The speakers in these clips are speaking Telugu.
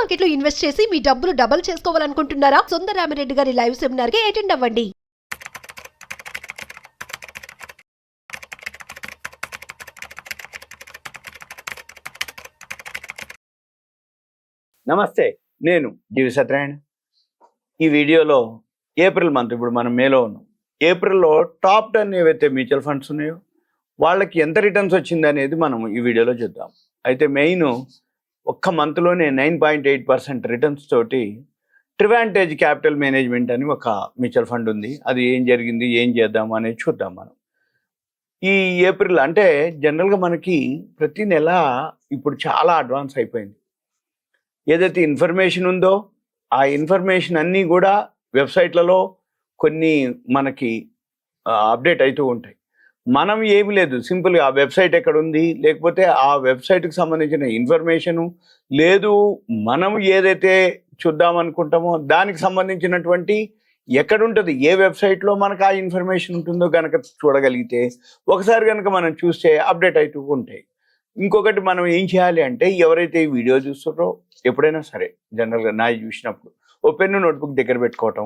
మార్కెట్ లో ఇన్వెస్ట్ చేసి మీ డబ్బులు డబుల్ చేసుకోవాలనుకుంటున్నారా? సుందరరామిరెడ్డి గారి లైవ్ సెమినార్ కి అటెండ్ అవ్వండి. నమస్తే, నేను జీవి సత్యనారాయణ. ఈ వీడియోలో ఏప్రిల్ మంత్, ఇప్పుడు మనం మేలో ఉన్నాం, ఏప్రిల్లో టాప్ 10 ఏవైతే మ్యూచువల్ ఫండ్స్ ఉన్నాయో వాళ్ళకి ఎంత రిటర్న్స్ వచ్చింది అనేది మనం ఈ వీడియోలో చూద్దాం. అయితే మెయిన్ ఒక్క మంత్లోనే 9.8% రిటర్న్స్ తోటి ట్రివాంటేజ్ క్యాపిటల్ మేనేజ్మెంట్ అని ఒక మ్యూచువల్ ఫండ్ ఉంది. అది ఏం జరిగింది, ఏం చేద్దాం అనేది చూద్దాం మనం. ఈ ఏప్రిల్ అంటే జనరల్గా మనకి ప్రతి నెల ఇప్పుడు చాలా అడ్వాన్స్ అయిపోయింది. ఏదైతే ఇన్ఫర్మేషన్ ఉందో ఆ ఇన్ఫర్మేషన్ అన్నీ కూడా వెబ్సైట్లలో కొన్ని మనకి అప్డేట్ అవుతూ ఉంటాయి. మనం ఏమి లేదు, సింపుల్గా ఆ వెబ్సైట్ ఎక్కడ ఉంది, లేకపోతే ఆ వెబ్సైట్కి సంబంధించిన ఇన్ఫర్మేషను లేదు, మనం ఏదైతే చూద్దాం అనుకుంటామో దానికి సంబంధించినటువంటి ఎక్కడుంటుంది, ఏ వెబ్సైట్లో మనకు ఆ ఇన్ఫర్మేషన్ ఉంటుందో కనుక చూడగలిగితే ఒకసారి కనుక మనం చూస్తే అప్డేట్ అవుతూ ఉంటాయి. ఇంకొకటి మనం ఏం చేయాలి అంటే, ఎవరైతే ఈ వీడియో చూస్తారో ఎప్పుడైనా సరే జనరల్గా నా చూసినప్పుడు ఓ పెన్ను నోట్బుక్ దగ్గర పెట్టుకోవటం,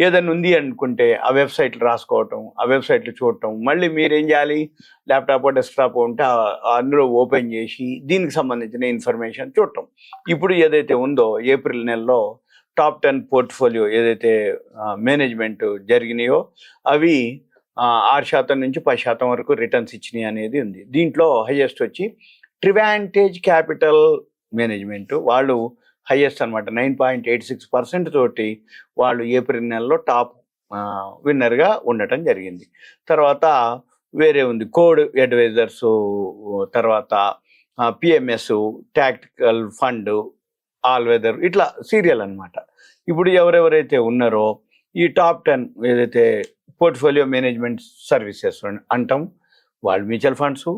ఏదైనా ఉంది అనుకుంటే ఆ వెబ్సైట్లు రాసుకోవటం, ఆ వెబ్సైట్లు చూడటం, మళ్ళీ మీరేం చేయాలి, ల్యాప్టాప్ డెస్క్టాప్ ఉంటే అందులో ఓపెన్ చేసి దీనికి సంబంధించిన ఇన్ఫర్మేషన్ చూడటం. ఇప్పుడు ఏదైతే ఉందో ఏప్రిల్ నెలలో టాప్ 10 పోర్ట్ఫోలియో ఏదైతే మేనేజ్మెంట్ జరిగినాయో అవి 6% నుంచి 10% వరకు రిటర్న్స్ ఇచ్చినాయి అనేది ఉంది. దీంట్లో హైయెస్ట్ వచ్చి ట్రివాంటేజ్ క్యాపిటల్ మేనేజ్మెంట్, వాళ్ళు హైయెస్ట్ అనమాట. 9.86% తోటి వాళ్ళు ఏప్రిల్ నెలలో టాప్ విన్నర్గా ఉండటం జరిగింది. తర్వాత వేరే ఉంది కోడ్ అడ్వైజర్స్, తర్వాత PMS, tactical fund, all weather, ఇట్లా సీరియల్ అనమాట. ఇప్పుడు ఎవరెవరైతే ఉన్నారో ఈ టాప్ 10 ఏదైతే పోర్ట్ఫోలియో మేనేజ్మెంట్ సర్వీసెస్ అంటాం, వాళ్ళు మ్యూచువల్ ఫండ్స్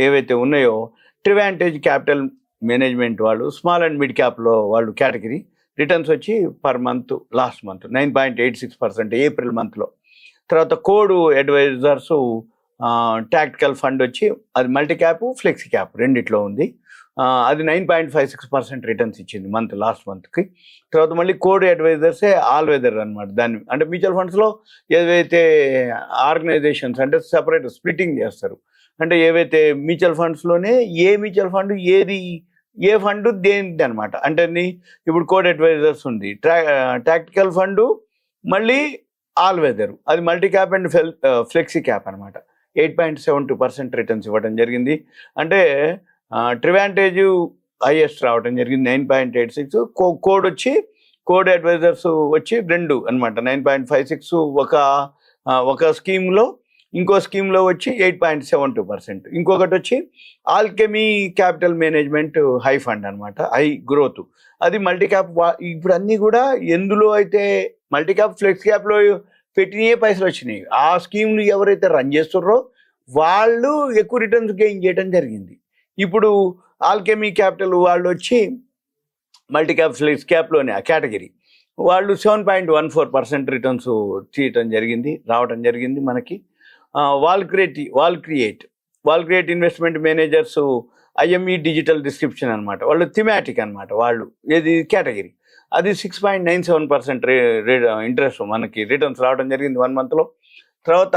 ఏవైతే ఉన్నాయో ట్రివాంటేజ్ క్యాపిటల్ మేనేజ్మెంట్ వాళ్ళు స్మాల్ అండ్ మిడ్ క్యాప్లో వాళ్ళు కేటగిరీ రిటర్న్స్ వచ్చి per month last month 9.86% April మంత్లో. తర్వాత కోడ్ అడ్వైజర్స్ టాక్టికల్ ఫండ్ వచ్చి అది మల్టీ క్యాప్ ఫ్లెక్సీ క్యాప్ రెండిట్లో ఉంది, అది 9.56% రిటర్న్స్ ఇచ్చింది లాస్ట్ మంత్కి. తర్వాత మళ్ళీ కోడ్ అడ్వైజర్సే ఆల్ వెదర్ అనమాట. దాన్ని అంటే మ్యూచువల్ ఫండ్స్లో ఏవైతే ఆర్గనైజేషన్స్ అంటే సపరేట్ స్ప్లిట్టింగ్ చేస్తారు, అంటే ఏవైతే మ్యూచువల్ ఫండ్స్లోనే ఏ మ్యూచువల్ ఫండ్ ఏ ఫండ్ దేనిది అనమాట. అంటే ఇప్పుడు కోడ్ అడ్వైజర్స్ ఉంది, టాక్టికల్ ఫండ్, మళ్ళీ ఆల్ వెదర్, అది multi cap and flexi cap అనమాట. 8.72% రిటర్న్స్ ఇవ్వడం జరిగింది. అంటే ట్రివాంటేజ్ హైయెస్ట్ రావడం జరిగింది 9.86. కోడ్ అడ్వైజర్స్ వచ్చి 2 అనమాట, 9.56 ఒక స్కీమ్లో, ఇంకో స్కీమ్లో వచ్చి 8.72%. ఇంకొకటి వచ్చి Alchemy capital management high fund అనమాట, హై గ్రోత్, అది మల్టీ క్యాప్. ఇప్పుడు అన్నీ కూడా ఎందులో అయితే మల్టీ క్యాప్ ఫ్లెక్స్ క్యాప్లో పెట్టినయే పైసలు వచ్చినాయి. ఆ స్కీమ్లు ఎవరైతే రన్ చేస్తున్నారో వాళ్ళు ఎక్కువ రిటర్న్స్ గెయిన్ చేయడం జరిగింది. ఇప్పుడు ఆల్కెమీ క్యాపిటల్ వాళ్ళు వచ్చి మల్టీ క్యాప్ ఫ్లెక్స్ క్యాప్లోనే ఆ కేటగిరీ వాళ్ళు 7.14% రిటర్న్స్ రావడం జరిగింది మనకి. Wall create investment managers IME digital description అనమాట, వాళ్ళు థిమాటిక్ అనమాట, వాళ్ళు ఏది కేటగిరీ, అది 6.97% ఇంట్రెస్ట్ మనకి రిటర్న్స్ రావడం జరిగింది 1 మంత్లో. తర్వాత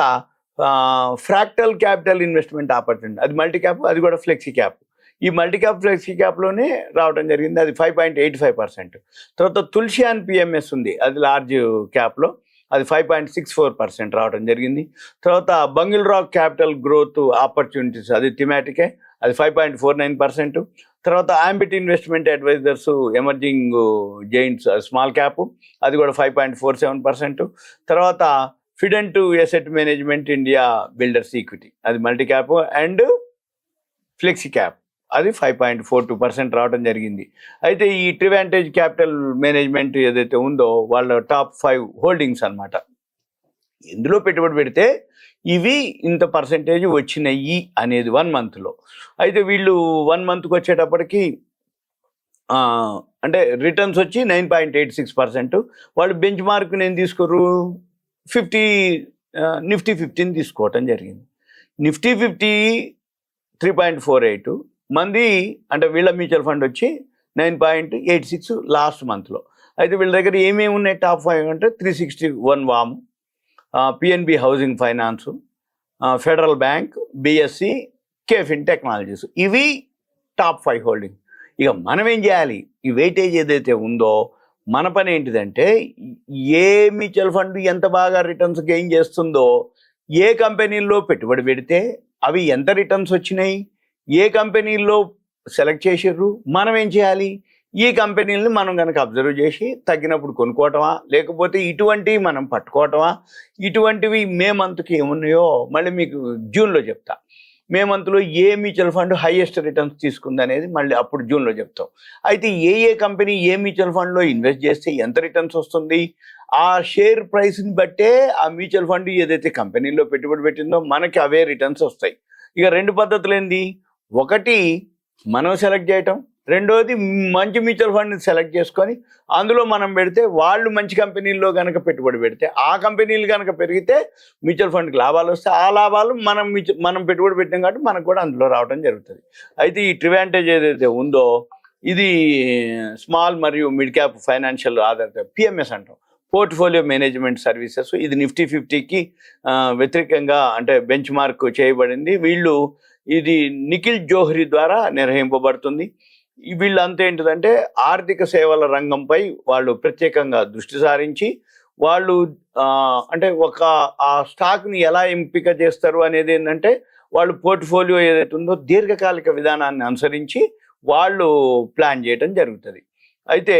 ఫ్రాక్టల్ క్యాపిటల్ ఇన్వెస్ట్మెంట్ ఆపర్చునిటీ, అది మల్టీ క్యాప్, అది కూడా ఫ్లెక్సీ క్యాప్. ఈ మల్టీ క్యాప్ ఫ్లెక్సీ క్యాప్లోనే రావడం జరిగింది, అది 5.85%. తర్వాత తుల్షియాన్ పిఎంఎస్ ఉంది, అది లార్జ్ క్యాప్లో, అది 5.64% రావడం జరిగింది. తర్వాత బంగిల్ రాక్ క్యాపిటల్ గ్రోత్ ఆపర్చునిటీస్, అది థిమాటికే, అది 5.49%. తర్వాత Ambit investment advisors emerging giants small cap, అది కూడా 5.47%. తర్వాత Fident asset management India builders equity, అది multi cap and flexi cap, అది 5.42% రావడం జరిగింది. అయితే ఈ ట్రివాంటేజ్ క్యాపిటల్ మేనేజ్మెంట్ ఏదైతే ఉందో వాళ్ళ టాప్ 5 హోల్డింగ్స్ అనమాట. ఎందులో పెట్టుబడి పెడితే ఇవి ఇంత పర్సెంటేజ్ వచ్చినాయి అనేది 1 మంత్లో. అయితే వీళ్ళు 1 మంత్కి వచ్చేటప్పటికి అంటే రిటర్న్స్ వచ్చి 9.86%. వాళ్ళు బెంచ్ మార్క్ నేను తీసుకోరు 50 నిఫ్టీ 50 తీసుకోవటం జరిగింది. నిఫ్టీ 50 3.48, మంది అంటే వీళ్ళ మ్యూచువల్ ఫండ్ వచ్చి 9.86 లాస్ట్ మంత్లో. అయితే వీళ్ళ దగ్గర ఏమేమి ఉన్నాయి టాప్ 5 అంటే 361 వాము, PNB housing finance, federal bank, BSc, caffeine technologies. ఇవి టాప్ 5 హోల్డింగ్. ఇక మనం ఏం చేయాలి? ఈ వెయిటేజ్ ఏదైతే ఉందో మన పని ఏంటిదంటే ఏ మ్యూచువల్ ఫండ్ ఎంత బాగా రిటర్న్స్ గెయిన్ చేస్తుందో, ఏ కంపెనీల్లో పెట్టుబడి పెడితే అవి ఎంత రిటర్న్స్ వచ్చినాయి, ఏ కంపెనీల్లో సెలెక్ట్ చేసిర్రు, మనం ఏం చేయాలి? ఈ కంపెనీలని మనం కనుక అబ్జర్వ్ చేసి తగ్గినప్పుడు కొనుక్కోవటమా, లేకపోతే ఇటువంటివి మనం పట్టుకోవటమా. ఇటువంటివి మే మంత్కి ఏమున్నాయో మళ్ళీ మీకు జూన్లో చెప్తా. మే మంత్లో ఏ మ్యూచువల్ ఫండ్ హైయెస్ట్ రిటర్న్స్ తీసుకుంది అనేది మళ్ళీ అప్పుడు జూన్లో చెప్తాం. అయితే ఏ కంపెనీ ఏ మ్యూచువల్ ఫండ్లో ఇన్వెస్ట్ చేస్తే ఎంత రిటర్న్స్ వస్తుంది, ఆ షేర్ ప్రైస్ని బట్టే ఆ మ్యూచువల్ ఫండ్ ఏదైతే కంపెనీలో పెట్టుబడి పెట్టిందో మనకి అవే రిటర్న్స్ వస్తాయి. ఇక 2 పద్ధతులు ఏంది? ఒకటి మనం సెలెక్ట్ చేయటం, రెండోది మంచి మ్యూచువల్ ఫండ్ని సెలెక్ట్ చేసుకొని అందులో మనం పెడితే వాళ్ళు మంచి కంపెనీల్లో కనుక పెట్టుబడి పెడితే ఆ కంపెనీలు కనుక పెరిగితే మ్యూచువల్ ఫండ్కి లాభాలు వస్తే ఆ లాభాలు మనం పెట్టుబడి పెట్టాం కాబట్టి మనకు కూడా అందులో రావడం జరుగుతుంది. అయితే ఈ ట్రివాంటేజ్ ఏదైతే ఉందో ఇది స్మాల్ మరియు మిడ్ క్యాప్ ఫైనాన్షియల్ ఆధారిత పిఎంఎస్ అంటాం, పోర్ట్ఫోలియో మేనేజ్మెంట్ సర్వీసెస్. ఇది నిఫ్టీ 50కి వ్యతిరేకంగా అంటే బెంచ్ మార్క్ చేయబడింది. ఇది నిఖిల్ జోహ్రీ ద్వారా నిర్వహింపబడుతుంది. వీళ్ళంతా ఏంటిదంటే ఆర్థిక సేవల రంగంపై వాళ్ళు ప్రత్యేకంగా దృష్టి సారించి వాళ్ళు అంటే ఆ స్టాక్ని ఎలా ఎంపిక చేస్తారు అనేది ఏంటంటే వాళ్ళు పోర్ట్ఫోలియో ఏదైతే ఉందో దీర్ఘకాలిక విధానాన్ని అనుసరించి వాళ్ళు ప్లాన్ చేయడం జరుగుతుంది. అయితే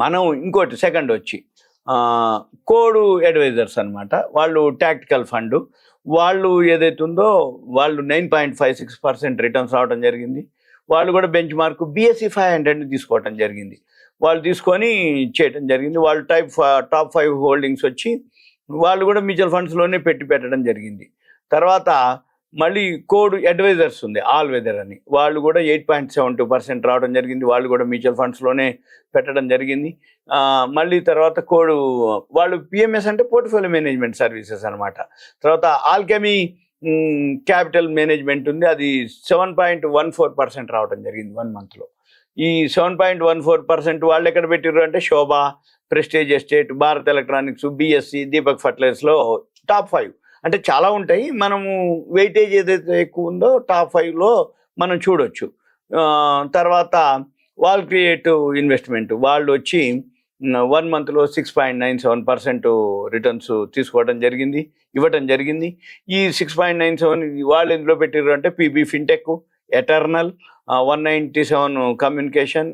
మనం ఇంకోటి సెకండ్ వచ్చి కోడ్ అడ్వైజర్స్ అనమాట. వాళ్ళు టాక్టికల్ ఫండ్, వాళ్ళు ఏదైతే ఉందో వాళ్ళు 9.56% రిటర్న్స్ రావడం జరిగింది. వాళ్ళు కూడా బెంచ్ మార్క్ బిఎస్సి 500ని తీసుకోవటం జరిగింది. వాళ్ళు తీసుకొని చేయటం జరిగింది. వాళ్ళు టాప్ 5 హోల్డింగ్స్ వచ్చి వాళ్ళు కూడా మ్యూచువల్ ఫండ్స్లోనే పెట్టడం జరిగింది. తర్వాత మళ్ళీ కోడ్ అడ్వైజర్స్ ఉంది, ఆల్ వెదర్ అని. వాళ్ళు కూడా 8.72% రావడం జరిగింది. వాళ్ళు కూడా మ్యూచువల్ ఫండ్స్లోనే పెట్టడం జరిగింది. మళ్ళీ తర్వాత వాళ్ళు పిఎంఎస్ అంటే పోర్ట్ఫోలియో మేనేజ్మెంట్ సర్వీసెస్ అనమాట. తర్వాత ఆల్కెమీ క్యాపిటల్ మేనేజ్మెంట్ ఉంది, అది 7.14% రావడం జరిగింది 1 మంత్లో. ఈ 7.14% వాళ్ళు ఎక్కడ పెట్టారు అంటే Sobha, prestige estate, Bharat electronics, BSE, Deepak ఫర్టిలైజర్స్లో టాప్ 5 అంటే చాలా ఉంటాయి. మనము వెయిటేజ్ ఏదైతే ఎక్కువ ఉందో టాప్ 5లో మనం చూడొచ్చు. తర్వాత వాల్ క్రియేటివ్ ఇన్వెస్ట్మెంట్ వాళ్ళు వచ్చి 1 మంత్లో 6.97% రిటర్న్స్ ఇవ్వటం జరిగింది. ఈ 6.97 వాళ్ళు ఎందులో పెట్టారు అంటే PB fintech, eternal, 197 communication,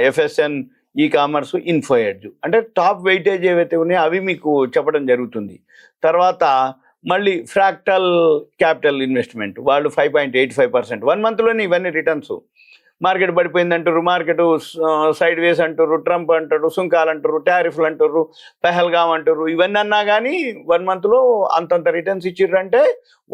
FSN e commerce, info edge. అంటే టాప్ వెయిటేజ్ ఏవైతే ఉన్నాయో అవి మీకు చెప్పడం జరుగుతుంది. తర్వాత మళ్ళీ ఫ్రాక్టల్ క్యాపిటల్ ఇన్వెస్ట్మెంట్ వాళ్ళు 5.85%. 1 మంత్లోనే ఇవన్నీ రిటర్న్స్. మార్కెట్ పడిపోయిందంటారు, మార్కెట్ సైడ్ వేస్ అంటారు, ట్రంప్ అంటారు, సుంకాలు అంటారు, టారిఫ్లు అంటారు, పెహల్గామ్ అంటారు. ఇవన్నీ అన్నా కానీ 1 మంత్లో అంతంత రిటర్న్స్ ఇచ్చిర్రంటే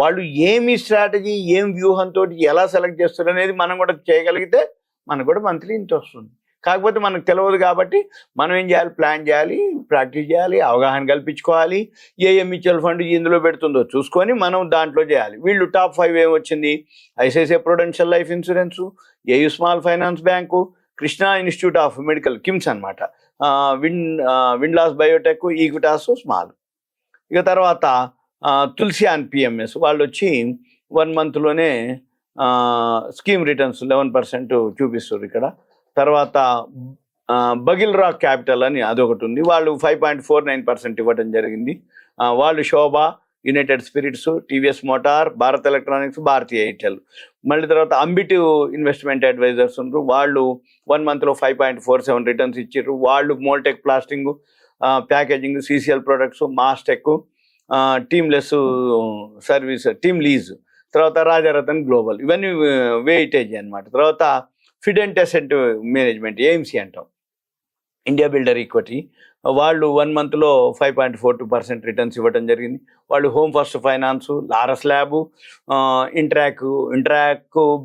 వాళ్ళు ఏమి స్ట్రాటజీ, ఏం వ్యూహంతో ఎలా సెలెక్ట్ చేస్తారు అనేది మనం కూడా చేయగలిగితే మనకు కూడా మంత్లీ ఇంత వస్తుంది. కాకపోతే మనకు తెలియదు కాబట్టి మనం ఏం చేయాలి? ప్లాన్ చేయాలి, ప్రాక్టీస్ చేయాలి, అవగాహన కల్పించుకోవాలి. ఏ మ్యూచువల్ ఫండ్ ఇందులో పెడుతుందో చూసుకొని మనం దాంట్లో చేయాలి. వీళ్ళు టాప్ 5 ఏమొచ్చింది? ICICI Prudential life insurance, AU small finance bank, Krishna institute of medical KIMS అనమాట, విండ్లాస్ బయోటెక్, ఈక్విటాస్ స్మాల్. ఇక తర్వాత తులసియాన్ పిఎంఎస్ వాళ్ళు వచ్చి 1 మంత్లోనే స్కీమ్ రిటర్న్స్ 11% చూపిస్తారు ఇక్కడ. తర్వాత బగిల్ రాక్ క్యాపిటల్ అని అదొకటి ఉంది, వాళ్ళు 5.49% ఇవ్వడం జరిగింది. వాళ్ళు Sobha, united spirits, TVS motor, Bharat electronics, Bharti Airtel. మళ్ళీ తర్వాత అంబిటివ్ ఇన్వెస్ట్మెంట్ అడ్వైజర్స్ ఉన్నారు, వాళ్ళు 1 మంత్లో 5.47 రిటర్న్స్ ఇచ్చారు. వాళ్ళు మోల్టెక్ ప్లాస్టింగ్, packaging, CCL products, Mastek, Teamlease service, team lease, తర్వాత రాజారతన్ గ్లోబల్, ఇవన్నీ వెయిటేజ్ అనమాట. తర్వాత ఫిడెంట్ అసెట్ మేనేజ్మెంట్, ఏఎంసీ అంటాం, ఇండియా బిల్డర్ ఈక్విటీ, వాళ్ళు 1 మంత్లో 5.42% రిటర్న్స్ ఇవ్వడం జరిగింది. వాళ్ళు home first finance, Laurus lab, Interarch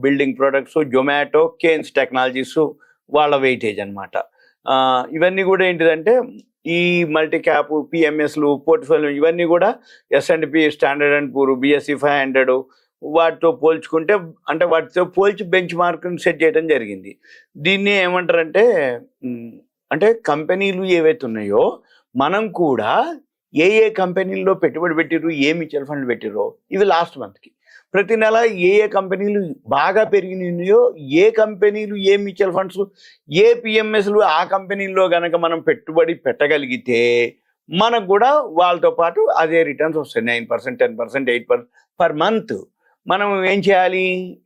building products, Zomato, Kaynes technologies వాళ్ళ వెయిటేజ్ అనమాట. ఇవన్నీ కూడా ఏంటిదంటే ఈ మల్టీ క్యాప్, పిఎంఎస్లు, పోర్ట్ఫోలియో ఇవన్నీ కూడా S&P, standard and poor, BSc 500, వాటితో పోల్చుకుంటే అంటే వాటితో పోల్చి బెంచ్ మార్క్ని సెట్ చేయడం జరిగింది. దీన్ని ఏమంటారంటే అంటే కంపెనీలు ఏవైతే ఉన్నాయో మనం కూడా ఏ కంపెనీల్లో పెట్టుబడి పెట్టిర్రు, ఏ మ్యూచువల్ ఫండ్ పెట్టిర్రో ఇవి లాస్ట్ మంత్కి ప్రతి నెల ఏ కంపెనీలు బాగా పెరిగినాయో, ఏ కంపెనీలు ఏ మ్యూచువల్ ఫండ్స్ ఏ పిఎంఎస్లు ఆ కంపెనీల్లో కనుక మనం పెట్టుబడి పెట్టగలిగితే మనకు కూడా వాళ్ళతో పాటు అదే రిటర్న్స్ వస్తాయి. 9%, 10%, 8% పర్ మంత్. మనం ఏం చేయాలి?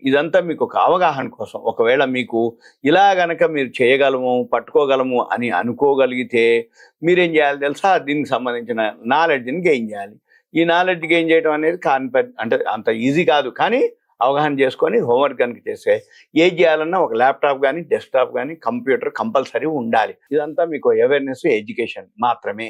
ఇదంతా మీకు ఒక అవగాహన కోసం. ఒకవేళ మీకు ఇలా గనక మీరు చేయగలము, పట్టుకోగలము అని అనుకోగలిగితే మీరేం చేయాలి తెలుసా? దీనికి సంబంధించిన నాలెడ్జ్ని గెయిన్ చేయాలి. ఈ నాలెడ్జ్ గెయిన్ చేయడం అనేది అంటే అంత ఈజీ కాదు, కానీ అవగాహన చేసుకొని హోంవర్క్ కనుక చేస్తే ఏం చేయాలన్నా ఒక ల్యాప్టాప్ కానీ, డెస్క్టాప్ కానీ, కంప్యూటర్ కంపల్సరీ ఉండాలి. ఇదంతా మీకు అవేర్నెస్, ఎడ్యుకేషన్ మాత్రమే.